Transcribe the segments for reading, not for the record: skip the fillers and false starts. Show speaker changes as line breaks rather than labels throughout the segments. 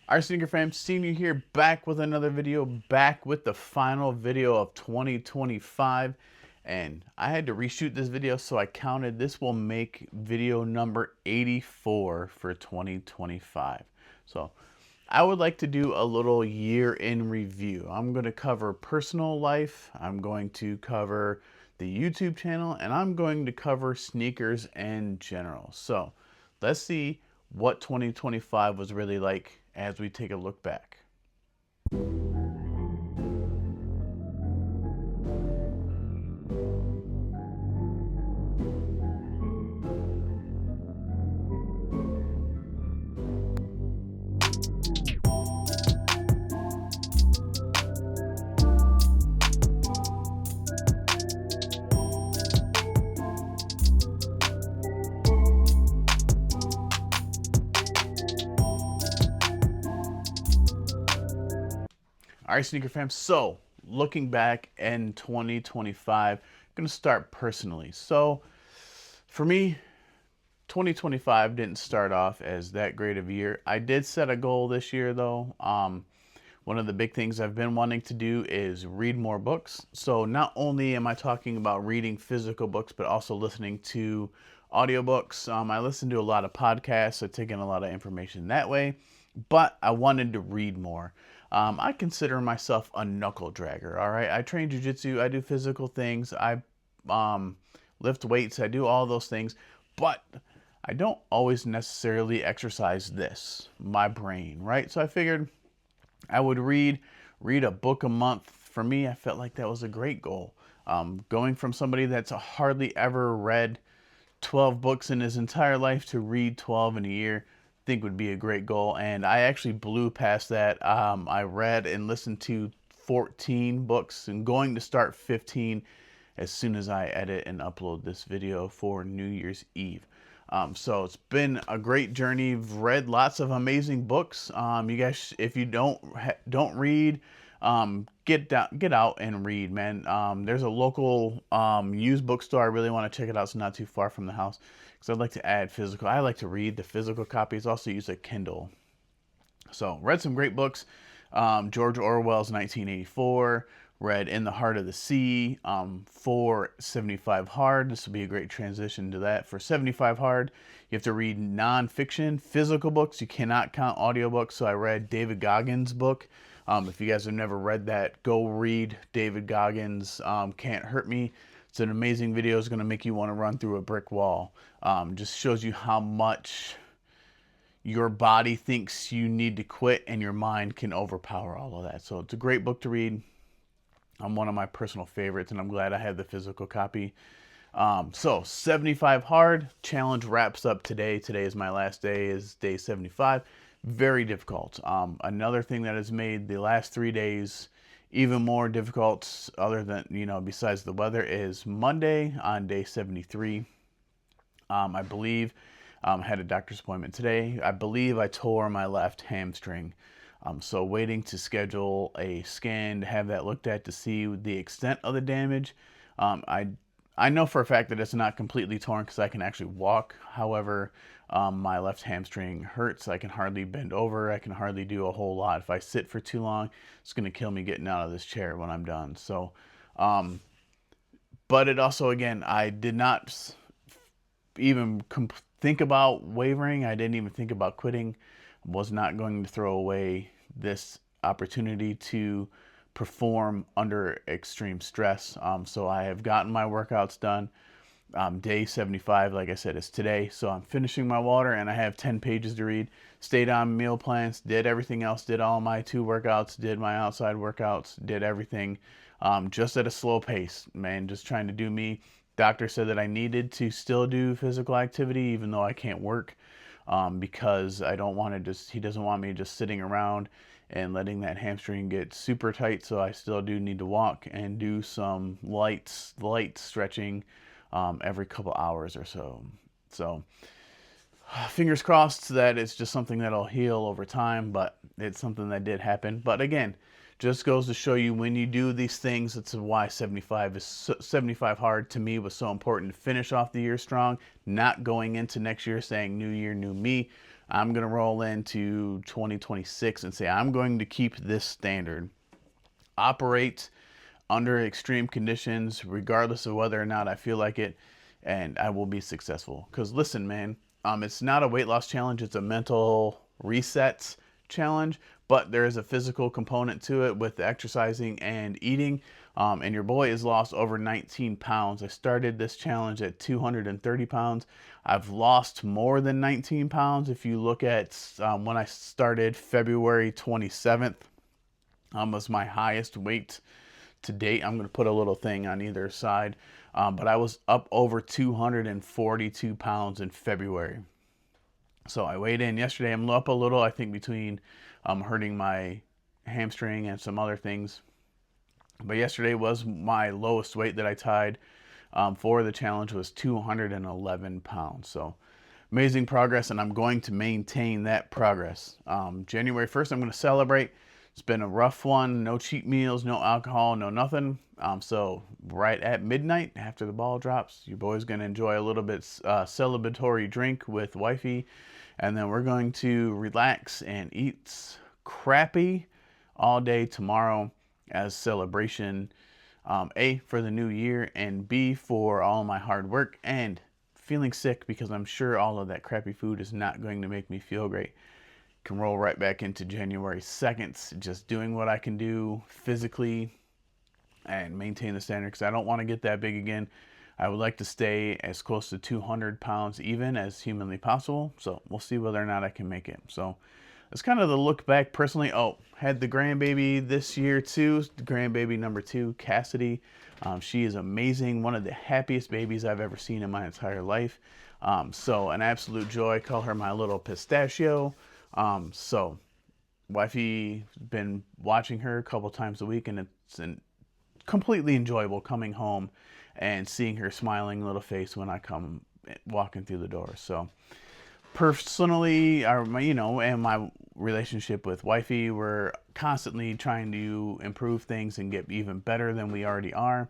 Our sneaker fam, seeing you here back with another video, back with the final video of 2025. And I had to reshoot this video, so I counted. This will make video number 84 for 2025. So I would like to do a little year in review. I'm going to cover personal life, I'm going to cover the YouTube channel, and I'm going to cover sneakers in general. So let's see what 2025 was really like as we take a look back. All right, sneaker fam. So, looking back in 2025, I'm going to start personally. So, for me, 2025 didn't start off as that great of a year. I did set a goal this year, though. One of the big things I've been wanting to do is read more books. So, not only am I talking about reading physical books, but also listening to audiobooks. I listen to a lot of podcasts, so taking a lot of information that way. But I wanted to read more. I consider myself a knuckle dragger. All right, I train jujitsu. I do physical things. I lift weights. I do all those things, but I don't always necessarily exercise my brain. Right, so I figured I would read a book a month. For me, I felt like that was a great goal. Going from somebody that's hardly ever read 12 books in his entire life to read 12 in a year, think would be a great goal. And I actually blew past that. I read and listened to 14 books and going to start 15 as soon as I edit and upload this video for New Year's Eve. So it's been a great journey. I've read lots of amazing books. You guys, if you don't read, get out and read, man. There's a local used bookstore. I really want to check it out. It's not too far from the house because I'd like to add physical. I like to read the physical copies. Also use a Kindle. So read some great books. George Orwell's 1984. Read In the Heart of the Sea. For 75 Hard. This will be a great transition to that. For 75 Hard, you have to read nonfiction, physical books. You cannot count audiobooks. So I read David Goggins' book. If you guys have never read that, go read David Goggins' Can't Hurt Me. It's an amazing video. It's going to make you want to run through a brick wall. Just shows you how much your body thinks you need to quit and your mind can overpower all of that. So it's a great book to read. One of my personal favorites, and I'm glad I have the physical copy. So 75 Hard challenge wraps up today. Today is my last day, is day 75. Very difficult. Another thing that has made the last 3 days even more difficult, other than, besides the weather, is Monday on day 73. I believe had a doctor's appointment today. I believe I tore my left hamstring. So waiting to schedule a scan to have that looked at to see the extent of the damage. I know for a fact that it's not completely torn because I can actually walk. However, my left hamstring hurts. I can hardly bend over. I can hardly do a whole lot. If I sit for too long, it's going to kill me getting out of this chair when I'm done. So, but it also, again, I did not even think about wavering. I didn't even think about quitting. Was not going to throw away this opportunity to perform under extreme stress. So I have gotten my workouts done. Day 75, like I said, is today. So I'm finishing my water and I have 10 pages to read. Stayed on meal plans, did everything else, did all my 2 workouts, did my outside workouts, did everything just at a slow pace, man, just trying to do me. Doctor said that I needed to still do physical activity even though I can't work. Because I don't want to he doesn't want me just sitting around and letting that hamstring get super tight. So I still do need to walk and do some light stretching every couple hours or so. So fingers crossed that it's just something that'll heal over time, but it's something that did happen. But again, just goes to show you when you do these things, that's why 75 Hard to me was so important to finish off the year strong, not going into next year saying new year, new me. I'm going to roll into 2026 and say I'm going to keep this standard. Operate under extreme conditions, regardless of whether or not I feel like it, and I will be successful. Because listen, man, it's not a weight loss challenge, it's a mental reset challenge, but there is a physical component to it with the exercising and eating. And your boy has lost over 19 pounds. I started this challenge at 230 pounds. I've lost more than 19 pounds. If you look at when I started, February 27th was my highest weight to date. I'm going to put a little thing on either side. But I was up over 242 pounds in February. So I weighed in yesterday. I'm up a little, I think, between hurting my hamstring and some other things. But yesterday was my lowest weight that I tied for the challenge was 211 pounds. So amazing progress, and I'm going to maintain that progress. January 1st, I'm going to celebrate. It's been a rough one. No cheat meals, no alcohol, no nothing. So right at midnight, after the ball drops, your boy's going to enjoy a little bit celebratory drink with wifey. And then we're going to relax and eat crappy all day tomorrow as celebration. A, for the new year, and B, for all my hard work and feeling sick, because I'm sure all of that crappy food is not going to make me feel great. Can roll right back into January 2nd, just doing what I can do physically and maintain the standard, because I don't want to get that big again. I would like to stay as close to 200 pounds even as humanly possible. So we'll see whether or not I can make it. So it's kind of the look back personally. Oh, had the grandbaby this year too. Grandbaby number 2, Cassidy. She is amazing. One of the happiest babies I've ever seen in my entire life. So an absolute joy. Call her my little pistachio. So wifey been watching her a couple times a week, and it's completely enjoyable coming home and seeing her smiling little face when I come walking through the door. So personally, and my relationship with wifey, we're constantly trying to improve things and get even better than we already are.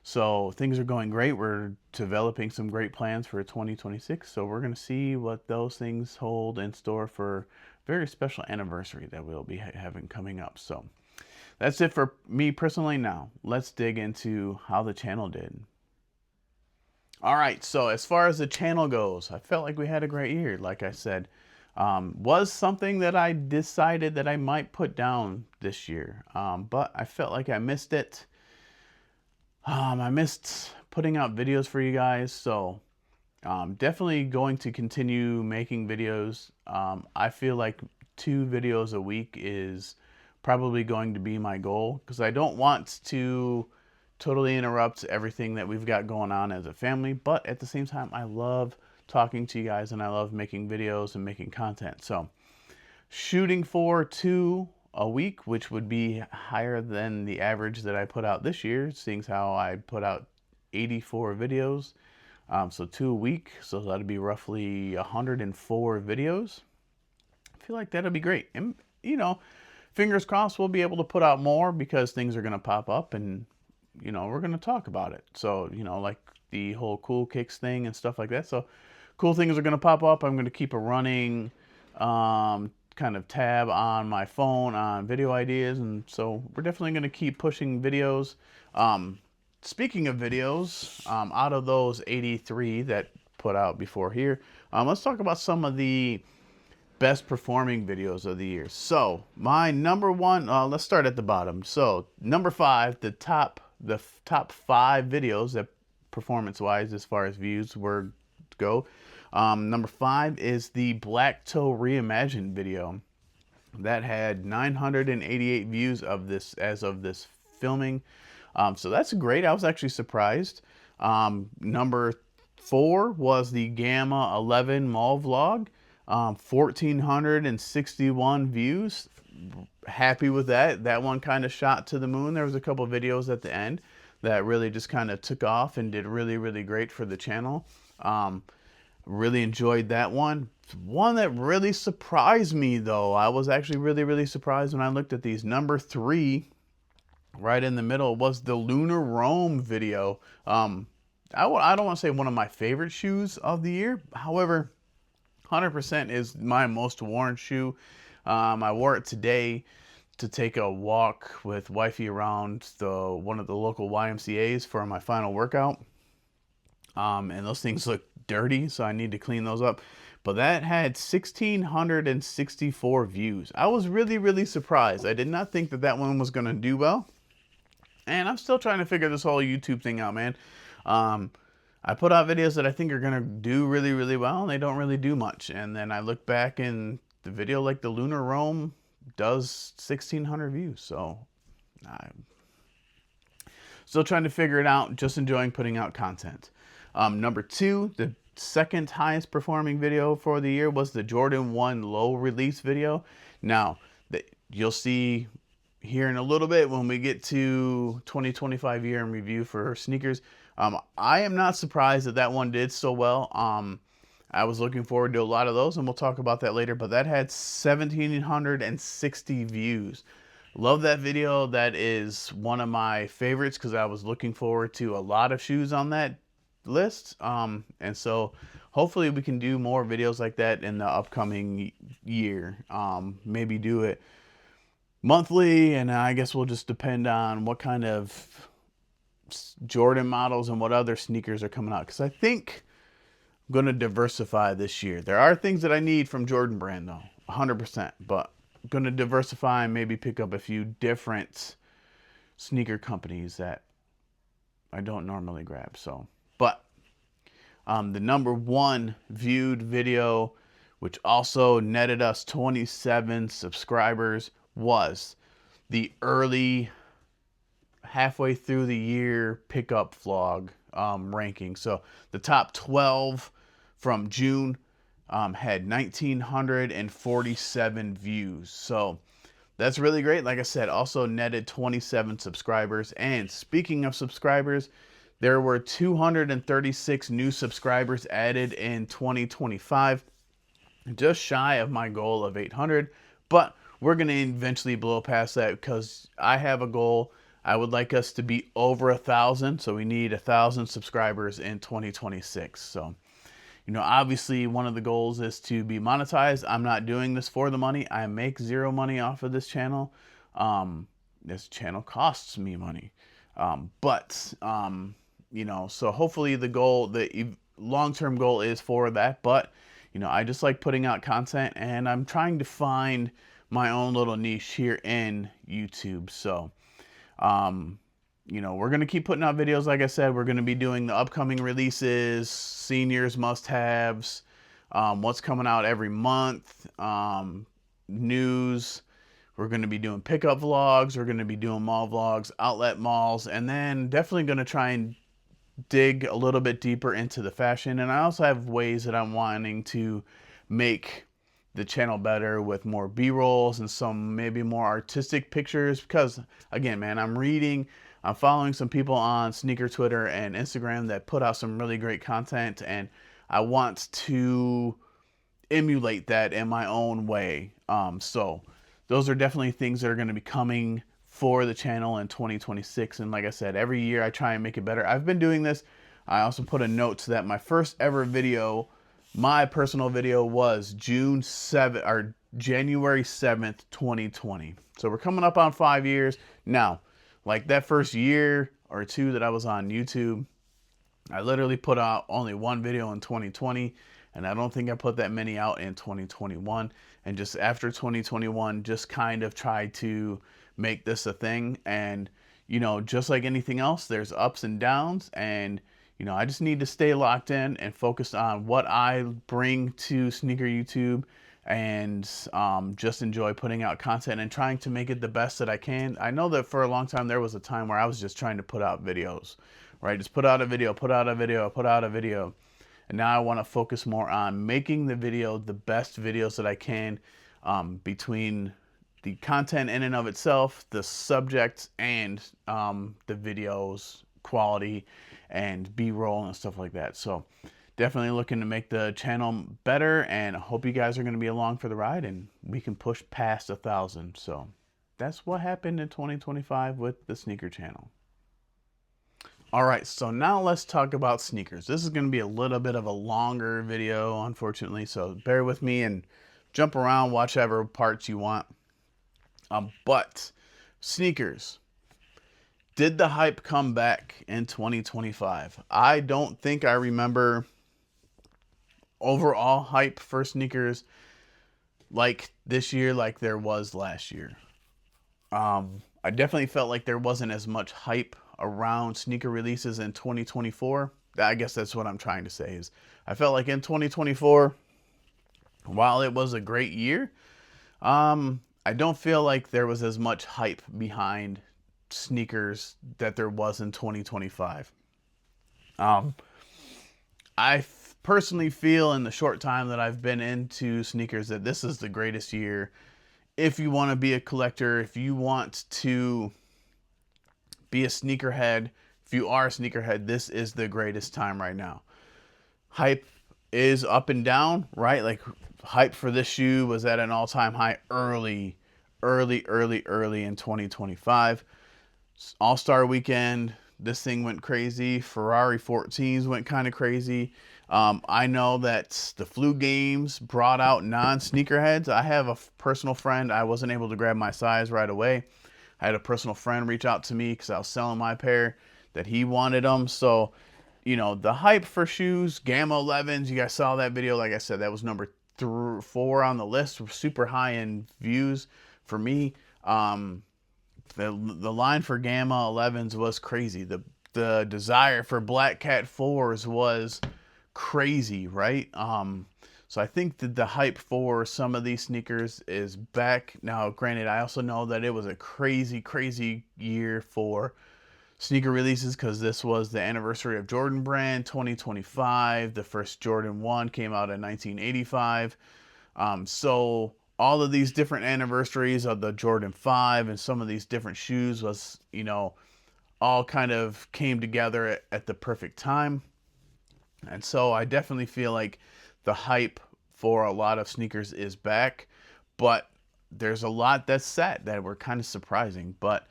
So things are going great. We're developing some great plans for 2026. So we're going to see what those things hold in store for a very special anniversary that we'll be having coming up. So that's it for me personally. Now let's dig into how the channel did. All right, so as far as the channel goes, I felt like we had a great year. Like I said, was something that I decided that I might put down this year, but I felt like I missed it. I missed putting out videos for you guys, so definitely going to continue making videos. I feel like 2 videos a week is probably going to be my goal, because I don't want to totally interrupt everything that we've got going on as a family, but at the same time, I love talking to you guys and I love making videos and making content. So shooting for 2 a week, which would be higher than the average that I put out this year, seeing how I put out 84 videos. So 2 a week, so that'd be roughly 104 videos. I feel like that'll be great. And, fingers crossed we'll be able to put out more, because things are going to pop up and, we're going to talk about it. So, like the whole cool kicks thing and stuff like that. So cool things are going to pop up. I'm going to keep a running kind of tab on my phone on video ideas. And so we're definitely going to keep pushing videos. Speaking of videos, out of those 83 that put out before here, let's talk about some of the best performing videos of the year. So my number one, let's start at the bottom. So number 5, the top 5 videos that performance wise, as far as views go. Number 5 is the Black Toe Reimagined video that had 988 views as of this filming. So that's great. I was actually surprised. Number 4 was the Gamma 11 mall vlog. 1,461 views. Happy with that. That one kind of shot to the moon. There was a couple videos at the end that really just kind of took off and did really, really great for the channel. Really enjoyed that one. One that really surprised me, though. I was actually really, really surprised when I looked at these. Number 3, right in the middle, was the Lunar Roam video. I don't want to say one of my favorite shoes of the year. However, 100% is my most worn shoe. I wore it today to take a walk with wifey around one of the local YMCA's for my final workout. And those things look dirty, so I need to clean those up. But that had 1,664 views. I was really, really surprised. I did not think that one was going to do well. And I'm still trying to figure this whole YouTube thing out, man. I put out videos that I think are going to do really, really well, and they don't really do much. And then I look back and the video like the Lunar Roam does 1,600 views. So I'm still trying to figure it out, just enjoying putting out content. Number 2, the second highest performing video for the year was the Jordan 1 low release video. Now, you'll see here in a little bit when we get to 2025 year in review for sneakers. I am not surprised that one did so well. I was looking forward to a lot of those, and we'll talk about that later, but that had 1,760 views. Love that video. That is one of my favorites because I was looking forward to a lot of shoes on that list. And so hopefully we can do more videos like that in the upcoming year. Maybe do it monthly, and I guess we'll just depend on what kind of Jordan models and what other sneakers are coming out, because I think I'm going to diversify this year. There are things that I need from Jordan brand though, 100%, but I'm going to diversify and maybe pick up a few different sneaker companies that I don't normally grab. So, but the number 1 viewed video, which also netted us 27 subscribers, was the early halfway through the year pickup vlog ranking. So the top 12 from June had 1,947 views. So that's really great. Like I said, also netted 27 subscribers. And speaking of subscribers, there were 236 new subscribers added in 2025, just shy of my goal of 800. But we're going to eventually blow past that because I have a goal. I would like us to be over 1,000. So we need 1,000 subscribers in 2026. So, obviously one of the goals is to be monetized. I'm not doing this for the money. I make zero money off of this channel. This channel costs me money. So hopefully the long-term goal is for that. But, I just like putting out content, and I'm trying to find my own little niche here in YouTube. So, we're going to keep putting out videos. Like I said, we're going to be doing the upcoming releases, seniors must-haves, what's coming out every month, news. We're going to be doing pickup vlogs. We're going to be doing mall vlogs, outlet malls, and then definitely going to try and dig a little bit deeper into the fashion. And I also have ways that I'm wanting to make the channel better with more B-rolls and some maybe more artistic pictures, because again, man, I'm following some people on sneaker Twitter and Instagram that put out some really great content, and I want to emulate that in my own way. So those are definitely things that are going to be coming for the channel in 2026. And like I said, every year I try and make it better. I've been doing this. I also put a note so that my first ever video, my personal video, was January 7th, 2020. So we're coming up on 5 years. Now, like that first year or two that I was on YouTube, I literally put out only one video in 2020, and I don't think I put that many out in 2021. And just after 2021, just kind of tried to make this a thing. And, just like anything else, there's ups and downs, and I just need to stay locked in and focus on what I bring to sneaker YouTube, and just enjoy putting out content and trying to make it the best that I can. I know that for a long time there was a time where I was just trying to put out videos, right? Just put out a video, put out a video, put out a video. And now I want to focus more on making the video the best videos that I can, between the content in and of itself, the subject, and the videos quality and B-roll and stuff like that. So definitely looking to make the channel better, and I hope you guys are going to be along for the ride and we can push past 1,000. So that's what happened in 2025 with the sneaker channel. All right, so now let's talk about sneakers. This is going to be a little bit of a longer video, unfortunately, so bear with me and jump around, watch whatever parts you want. But sneakers, did the hype come back in 2025? I don't think I remember overall hype for sneakers like this year like there was last year. I definitely felt like there wasn't as much hype around sneaker releases in 2024. I guess that's what I'm trying to say is I felt like in 2024, while it was a great year, I don't feel like there was as much hype behind sneakers that there was in 2025. Um, personally feel in the short time that I've been into sneakers that this is the greatest year. If you want to be a collector, if you want to be a sneakerhead, if you are a sneakerhead, this is the greatest time right now. Hype is up and down, right? Like hype for this shoe was at an all-time high early in 2025. All-Star weekend, this thing went crazy. Ferrari 14s went kind of crazy. I know that the flu games brought out non-sneakerheads. I have a personal friend. I wasn't able to grab my size right away. I had a personal friend reach out to me because I was selling my pair that he wanted them. So, you know, the hype for shoes, Gamma 11s, you guys saw that video. Like I said, that was number 4 on the list. Super high in views for me. The line for Gamma 11s was crazy. The desire for Black Cat 4s was crazy, right? So I think that the hype for some of these sneakers is back. Now, granted, I also know that it was a crazy year for sneaker releases because this was the anniversary of Jordan Brand 2025. The first Jordan 1 came out in 1985. So all of these different anniversaries of the Jordan 5 and some of these different shoes was, you know, all kind of came together at the perfect time. And so I definitely feel like the hype for a lot of sneakers is back, but there's a lot that's set that were kind of surprising. But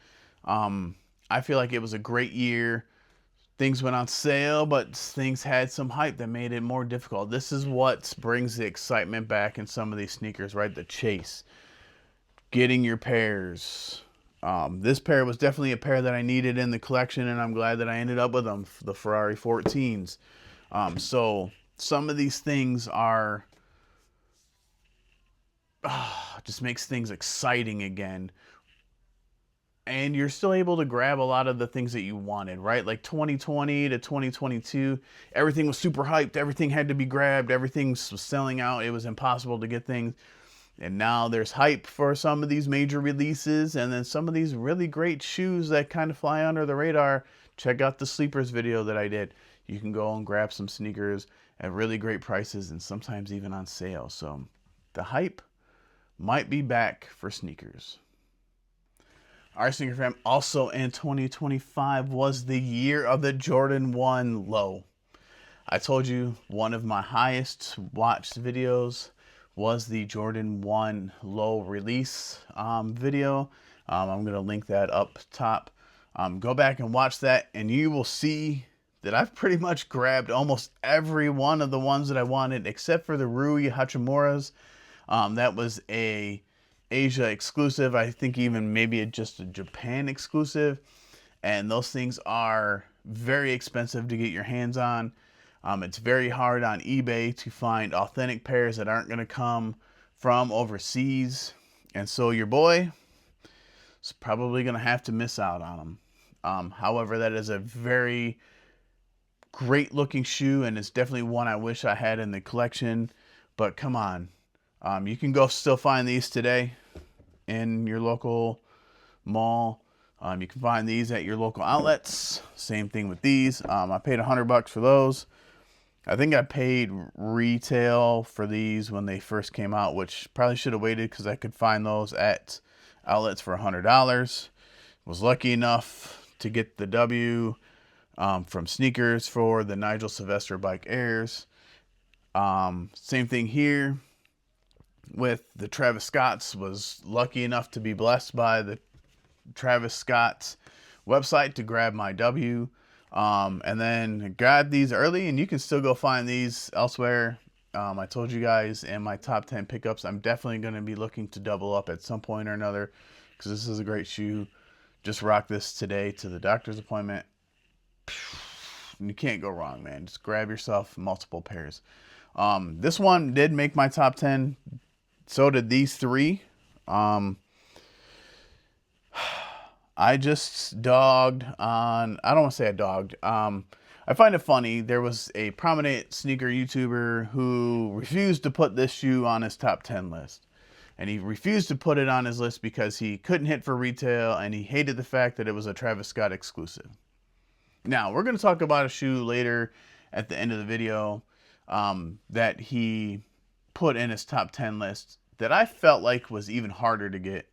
I feel like it was a great year. Things went on sale, but things had some hype that made it more difficult. This is what brings the excitement back in some of these sneakers, right? The chase, getting your pairs. This pair was definitely a pair that I needed in the collection, and I'm glad that I ended up with them, the Ferrari 14s. So some of these things are just makes things exciting again. And you're still able to grab a lot of the things that you wanted, right? Like 2020 to 2022, everything was super hyped. Everything had to be grabbed. Everything was selling out. It was impossible to get things. And now there's hype for some of these major releases and then some of these really great shoes that kind of fly under the radar. Check out the Sleepers video that I did. You can go and grab some sneakers at really great prices and sometimes even on sale. So the hype might be back for sneakers. Our sneaker fam, also in 2025 was the year of the Jordan 1 low. I told you one of my highest watched videos was the Jordan 1 low release video. I'm going to link that up top. Go back and watch that and you will see that I've pretty much grabbed almost every one of the ones that I wanted except for the Rui Hachimuras. That was a Asia exclusive. I think even maybe just a Japan exclusive. And those things are very expensive to get your hands on. It's very hard on eBay to find authentic pairs that aren't going to come from overseas. And so your boy is probably going to have to miss out on them. However, that is a very great looking shoe and it's definitely one I wish I had in the collection. But come on. You can go still find these today in your local mall. You can find these at your local outlets. Same thing with these. I paid $100 for those. I think I paid retail for these when they first came out, which probably should have waited because I could find those at outlets for $100. Was lucky enough to get the W from Sneakers for the Nigel Sylvester Bike Airs. Same thing here with the Travis Scott's. Was lucky enough to be blessed by the Travis Scott's website to grab my W. And then grab these early, and you can still go find these elsewhere. I told you guys in my top 10 pickups, I'm definitely going to be looking to double up at some point or another because this is a great shoe. Just rock this today to the doctor's appointment. You can't go wrong, man. Just grab yourself multiple pairs. This one did make my top 10. So did these three. I just dogged on, I don't want to say I dogged. I find it funny. There was a prominent sneaker YouTuber who refused to put this shoe on his top 10 list. And he refused to put it on his list because he couldn't hit for retail and he hated the fact that it was a Travis Scott exclusive. Now, we're going to talk about a shoe later at the end of the video that he put in his top 10 list that I felt like was even harder to get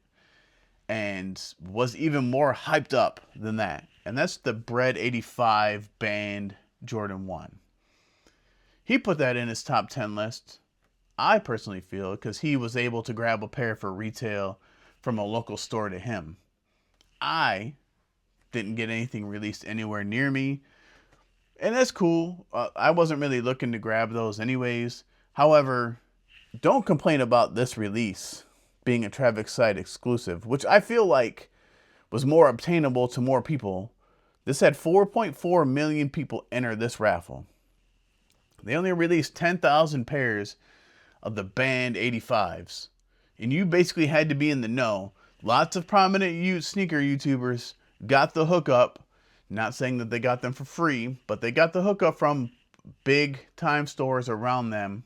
and was even more hyped up than that. And that's the Bread 85 Band Jordan 1. He put that in his top 10 list, I personally feel, because he was able to grab a pair for retail from a local store to him. I didn't get anything released anywhere near me, and that's cool. I wasn't really looking to grab those anyways. However, don't complain about this release being a Travis Scott exclusive, which I feel like was more obtainable to more people. This had 4.4 million people enter this raffle. They only released 10,000 pairs of the Band 85s. And you basically had to be in the know. Lots of prominent sneaker YouTubers got the hookup. Not saying that they got them for free, but they got the hookup from big time stores around them.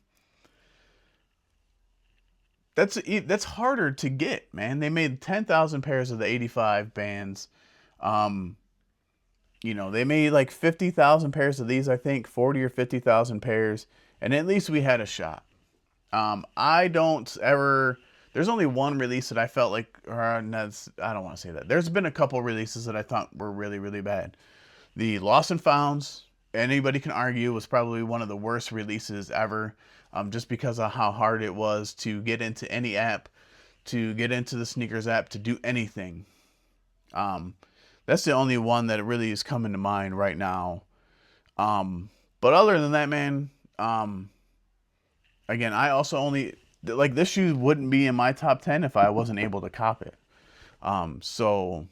That's harder to get, man. They made 10,000 pairs of the 85 bands. They made like 50,000 pairs of these, I think, 40 or 50,000 pairs, and at least we had a shot. I don't ever. There's only one release that I felt like, I don't want to say that. There's been a couple releases that I thought were really, really bad. The Lost and Founds, anybody can argue, was probably one of the worst releases ever. Just because of how hard it was to get into any app, to get into the sneakers app, to do anything. That's the only one that really is coming to mind right now. But other than that, man, again, I also only, like, this shoe wouldn't be in my top 10 if I wasn't able to cop it. So,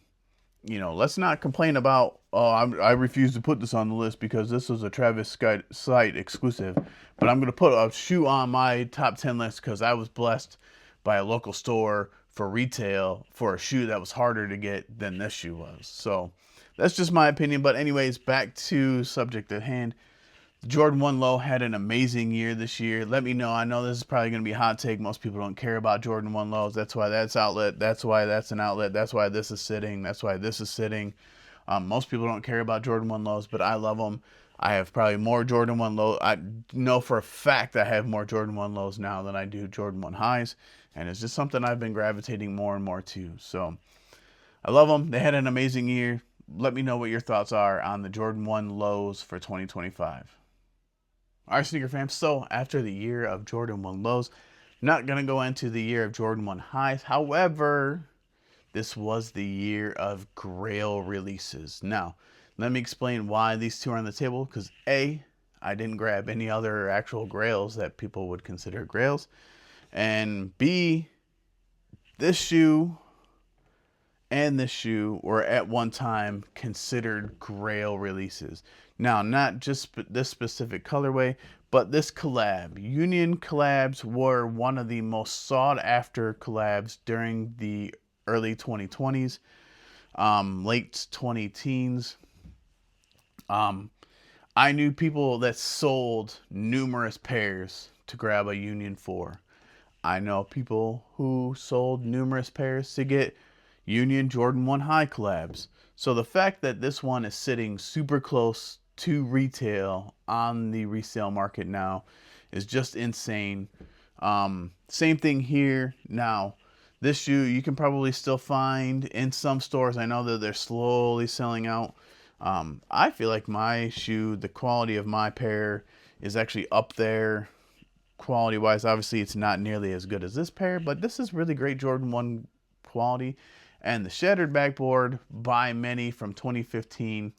let's not complain about, I refuse to put this on the list because this was a Travis Scott site exclusive. But I'm going to put a shoe on my top 10 list because I was blessed by a local store for retail for a shoe that was harder to get than this shoe was. So that's just my opinion. But anyways, back to subject at hand. Jordan 1 Low had an amazing year this year. Let me know. I know this is probably going to be a hot take. Most people don't care about Jordan 1 Lows. That's why that's outlet. That's why that's an outlet. That's why this is sitting. That's why this is sitting. Most people don't care about Jordan 1 Lows, but I love them. I have probably more Jordan 1 Lows. I know for a fact I have more Jordan 1 Lows now than I do Jordan 1 Highs. And it's just something I've been gravitating more and more to. So I love them. They had an amazing year. Let me know what your thoughts are on the Jordan 1 Lows for 2025. All right, sneaker fam. So after the year of Jordan 1 Lows, not going to go into the year of Jordan 1 Highs. However, this was the year of Grail releases. Now, let me explain why these two are on the table. Because A, I didn't grab any other actual Grails that people would consider Grails. And B, this shoe and this shoe were at one time considered Grail releases. Now, not just this specific colorway, but this collab. Union collabs were one of the most sought after collabs during the early 2020s, late 20-teens. I knew people that sold numerous pairs to grab a Union 4. I know people who sold numerous pairs to get Union Jordan 1 High collabs. So the fact that this one is sitting super close to retail on the resale market now is just insane. Same thing here. Now, this shoe you can probably still find in some stores. I know that they're slowly selling out. I feel like my shoe, the quality of my pair is actually up there quality wise. Obviously it's not nearly as good as this pair, but this is really great Jordan 1 quality. And the shattered backboard by many from 2015,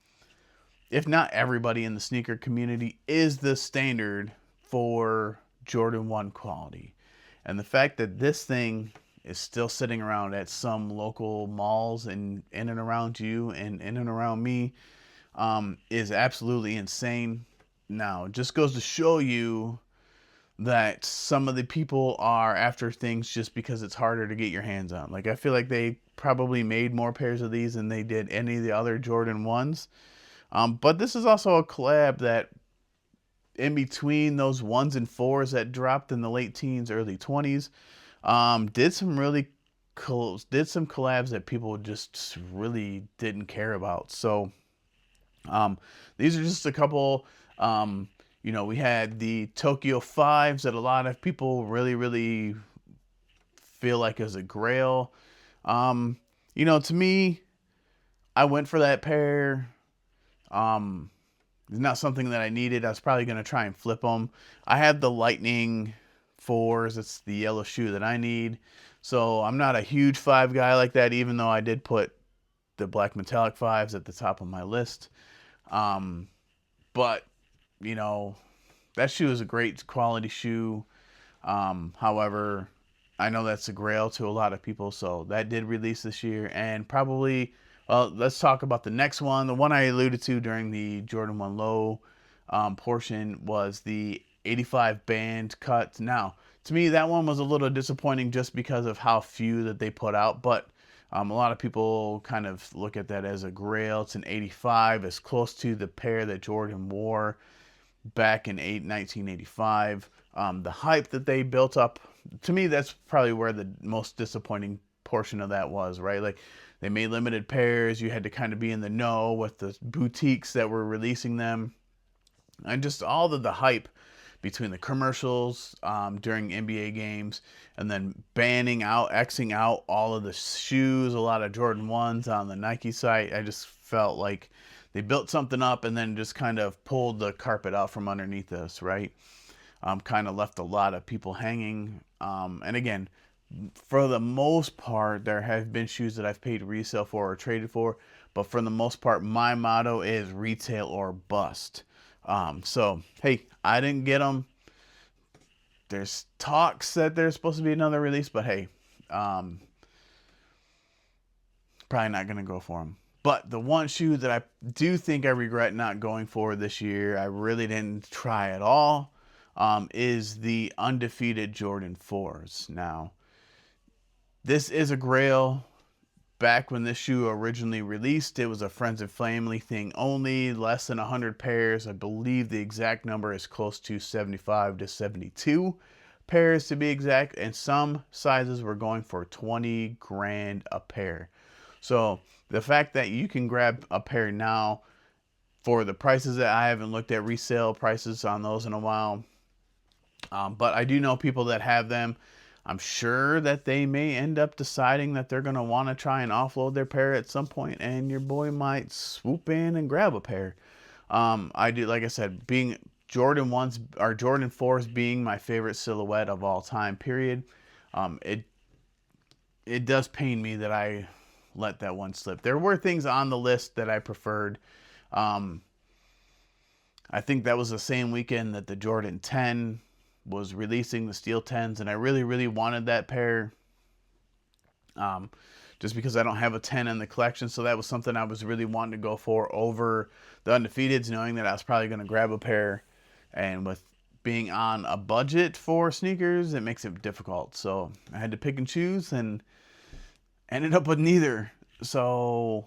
if not everybody in the sneaker community, is the standard for Jordan 1 quality. And the fact that this thing is still sitting around at some local malls and in and around you and in and around me is absolutely insane. Now, it just goes to show you that some of the people are after things just because it's harder to get your hands on. Like, I feel like they probably made more pairs of these than they did any of the other Jordan 1s. But this is also a collab that, in between those 1s and 4s that dropped in the late teens, early 20s, did some really cool, did some collabs that people just really didn't care about. So um, these are just a couple. We had the Tokyo 5s that a lot of people really feel like is a grail. To me, I went for that pair. Um, it's not something that I needed. I was probably going to try and flip them. I have the Lightning 4s. It's the yellow shoe that I need. So I'm not a huge 5 guy like that, even though I did put the black metallic 5s at the top of my list. But, you know, that shoe is a great quality shoe. However, I know that's a grail to a lot of people, so that did release this year. And probably, well, let's talk about the next one. The one I alluded to during the Jordan 1 Low portion was the 85 band cut. Now, to me, that one was a little disappointing just because of how few that they put out, but a lot of people kind of look at that as a grail. It's an 85, as close to the pair that Jordan wore back in 1985. The hype that they built up, to me, that's probably where the most disappointing portion of that was, right? Like, they made limited pairs. You had to kind of be in the know with the boutiques that were releasing them. And just all of the hype between the commercials during NBA games and then banning out, Xing out all of the shoes, a lot of Jordan 1s on the Nike site. I just felt like they built something up and then just kind of pulled the carpet out from underneath us, right? Kind of left a lot of people hanging. And again, for the most part, there have been shoes that I've paid resale for or traded for, but for the most part, my motto is retail or bust. So, hey, I didn't get them. There's talks that there's supposed to be another release, but hey, probably not going to go for them. But the one shoe that I do think I regret not going for this year, I really didn't try at all, is the undefeated Jordan 4s. Now, this is a grail. Back when this shoe originally released, it was a friends and family thing only, less than 100 pairs. I believe the exact number is close to 75 to 72 pairs to be exact, and some sizes were going for 20 grand a pair. So the fact that you can grab a pair now for the prices that I haven't looked at resale prices on those in a while, but I do know people that have them. I'm sure that they may end up deciding that they're going to want to try and offload their pair at some point, and your boy might swoop in and grab a pair. I do, like I said, being Jordan 1s or Jordan 4s being my favorite silhouette of all time, period. It does pain me that I let that one slip. There were things on the list that I preferred. Um, I think that was the same weekend that the Jordan 10 was releasing, the Steel 10s, and I really wanted that pair. Just because I don't have a 10 in the collection, so that was something I was really wanting to go for over the undefeateds, knowing that I was probably going to grab a pair, and with being on a budget for sneakers, it makes it difficult. So I had to pick and choose, and ended up with neither. So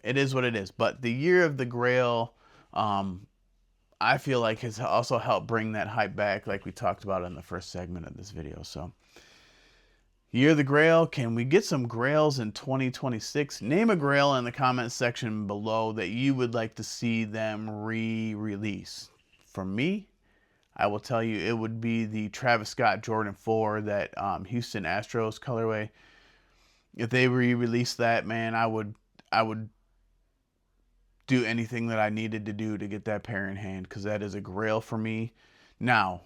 it is what it is. But the year of the Grail, I feel like has also helped bring that hype back, like we talked about in the first segment of this video. So, year of the Grail, can we get some Grails in 2026? Name a Grail in the comments section below that you would like to see them re-release. For me, I will tell you it would be the Travis Scott Jordan 4, that Houston Astros colorway. If they re-release that, man, I would do anything that I needed to do to get that pair in hand, because that is a grail for me. Now,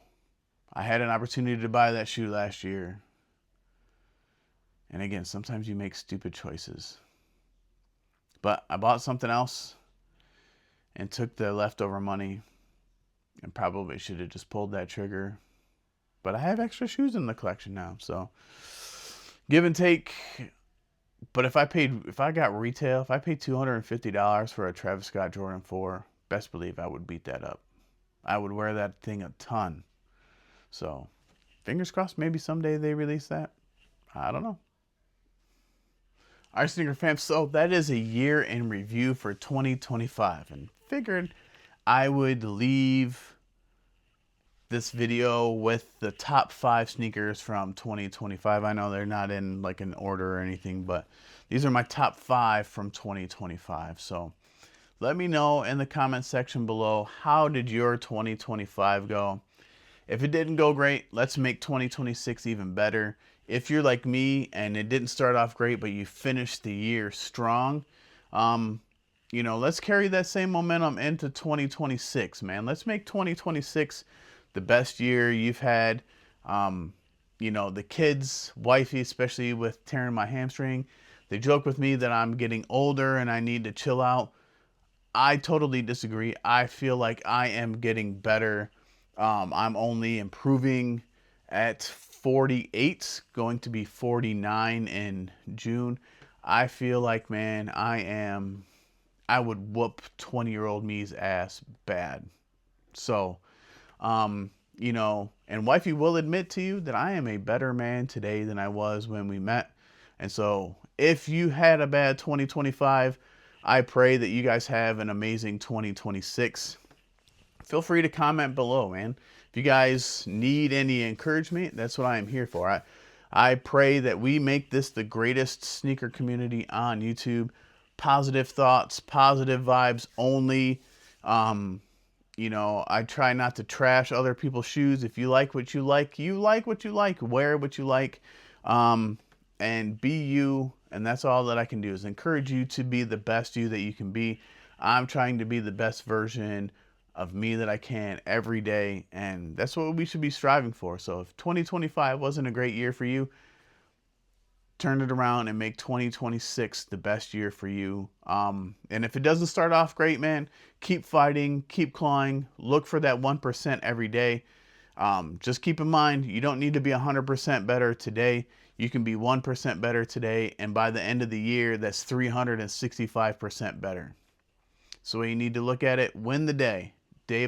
I had an opportunity to buy that shoe last year. And again, sometimes you make stupid choices. But I bought something else. and took the leftover money, and probably should have just pulled that trigger. But I have extra shoes in the collection now, so give and take. But if I got retail, if I paid $250 for a Travis Scott Jordan 4, best believe I would beat that up. I would wear that thing a ton. So, fingers crossed, maybe someday they release that. I don't know. All right, Sneaker fam, so that is a year in review for 2025, and figured I would leave this video with the top 5 sneakers from 2025. I know they're not in like an order or anything, but these are my top 5 from 2025. So let me know in the comment section below, how did your 2025 go? If it didn't go great, let's make 2026 even better. If you're like me and it didn't start off great, but you finished the year strong, let's carry that same momentum into 2026, man. Let's make 2026 the best year you've had. The kids, wifey, especially with tearing my hamstring, they joke with me that I'm getting older and I need to chill out. I totally disagree. I feel like I am getting better. I'm only improving at 48, going to be 49 in June. I feel like, man, I would whoop 20-year-old me's ass bad. So, and wifey will admit to you that I am a better man today than I was when we met. And so if you had a bad 2025, I pray that you guys have an amazing 2026. Feel free to comment below, man. If you guys need any encouragement, that's what I am here for. I pray that we make this the greatest sneaker community on YouTube. Positive thoughts, positive vibes only. I try not to trash other people's shoes. If you like what you like, you like what you like. Wear what you like. And be you. And that's all that I can do, is encourage you to be the best you that you can be. I'm trying to be the best version of me that I can every day, and that's what we should be striving for. So if 2025 wasn't a great year for you, turn it around and make 2026 the best year for you. And if it doesn't start off great, man, keep fighting, keep clawing, look for that 1% every day. Just keep in mind, you don't need to be 100% better today. You can be 1% better today, and by the end of the year, that's 365% better. So you need to look at it, win the day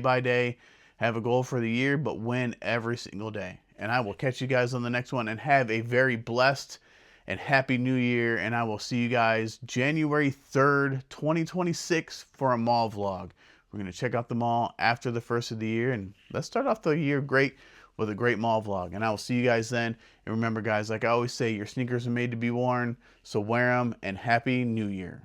by day, have a goal for the year, but win every single day. And I will catch you guys on the next one, and have a very blessed and happy new year. And I will see you guys January 3rd, 2026 for a mall vlog. We're going to check out the mall after the first of the year, and let's start off the year great with a great mall vlog. And I will see you guys then. And remember, guys, like I always say, your sneakers are made to be worn, so wear them, and happy new year.